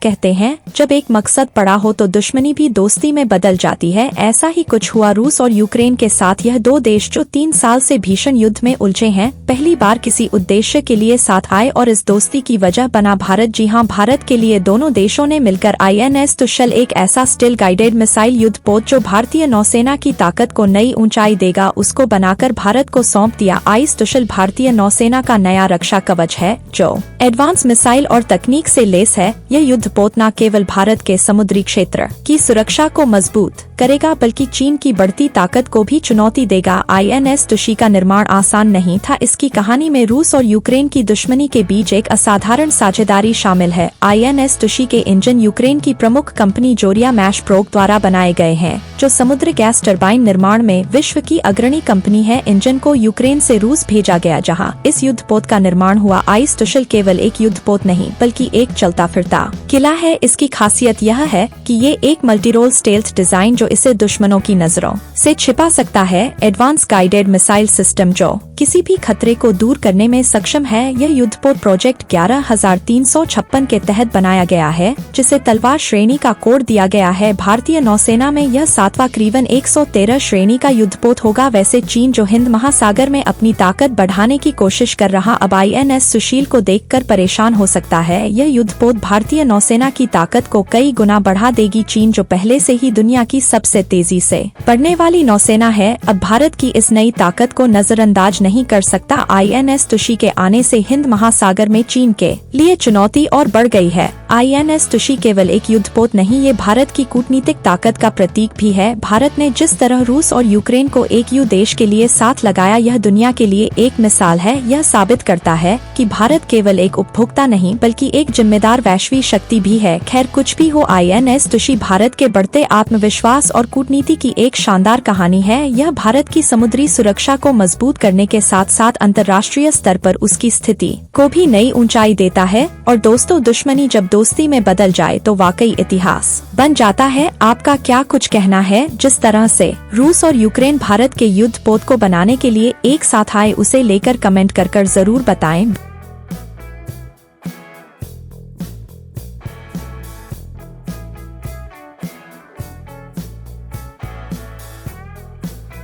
कहते हैं, जब एक मकसद पड़ा हो तो दुश्मनी भी दोस्ती में बदल जाती है। ऐसा ही कुछ हुआ रूस और यूक्रेन के साथ। यह दो देश जो 3 साल से भीषण युद्ध में उलझे हैं, पहली बार किसी उद्देश्य के लिए साथ आए और इस दोस्ती की वजह बना भारत। जी हां, भारत के लिए दोनों देशों ने मिलकर INS तुशल, एक ऐसा स्टिल गाइडेड मिसाइल युद्धपोत जो भारतीय नौसेना की ताकत को नई ऊंचाई देगा, उसको बनाकर भारत को सौंप दिया। आइस तुशल भारतीय नौसेना का नया रक्षा कवच है जो एडवांस मिसाइल और तकनीक से लेस है। यह युद्धपोत न केवल भारत के समुद्री क्षेत्र की सुरक्षा को मजबूत करेगा बल्कि चीन की बढ़ती ताकत को भी चुनौती देगा। INS तुशी का निर्माण आसान नहीं था। इसकी कहानी में रूस और यूक्रेन की दुश्मनी के बीच एक असाधारण साझेदारी शामिल है। INS तुशी के इंजन यूक्रेन की प्रमुख कंपनी जोरिया मैशप्रोक द्वारा बनाए गए हैं, जो समुद्री गैस टरबाइन निर्माण में विश्व की अग्रणी कंपनी है। इंजन को यूक्रेन से रूस भेजा गया, जहां इस युद्धपोत का निर्माण हुआ। आइस तुशल केवल एक युद्धपोत नहीं बल्कि एक चलता फिरता किला है। इसकी खासियत यह है कि ये एक मल्टीरोल स्टेल्थ डिजाइन जो इसे दुश्मनों की नजरों से छिपा सकता है। एडवांस गाइडेड मिसाइल सिस्टम जो किसी भी खतरे को दूर करने में सक्षम है। यह युद्धपोत प्रोजेक्ट 11356 के तहत बनाया गया है, जिसे तलवार श्रेणी का कोड दिया गया है। भारतीय नौसेना में यह 7वां करीबन 113 श्रेणी का युद्धपोत होगा। वैसे चीन जो हिंद महासागर में अपनी ताकत बढ़ाने की कोशिश कर रहा, अब INS सुशील को देखकर परेशान हो सकता है। यह युद्धपोत भारतीय नौसेना की ताकत को कई गुना बढ़ा देगी। चीन जो पहले से ही दुनिया की सबसे तेजी से बढ़ने वाली नौसेना है, अब भारत की इस नई ताकत को नजरअंदाज नहीं कर सकता। INS तुशी के आने से हिंद महासागर में चीन के लिए चुनौती और बढ़ गई है। INS तुशी केवल एक युद्धपोत नहीं, ये भारत की कूटनीतिक ताकत का प्रतीक भी है। भारत ने जिस तरह रूस और यूक्रेन को एक देश के लिए साथ लगाया, यह दुनिया के लिए एक मिसाल है। यह साबित करता है कि भारत केवल एक उपभोक्ता नहीं बल्कि एक जिम्मेदार वैश्विक शक्ति भी है। खैर, कुछ भी हो, INS तुशी भारत के बढ़ते आत्मविश्वास और कूटनीति की एक शानदार कहानी है। यह भारत की समुद्री सुरक्षा को मजबूत करने के साथ साथ अंतर्राष्ट्रीय स्तर पर उसकी स्थिति को भी नई ऊंचाई देता है। और दोस्तों, दुश्मनी जब दोस्ती में बदल जाए तो वाकई इतिहास बन जाता है। आपका क्या कुछ कहना है? जिस तरह से रूस और यूक्रेन भारत के युद्धपोत को बनाने के लिए एक साथ आए, उसे लेकर कमेंट कर जरूर बताएं।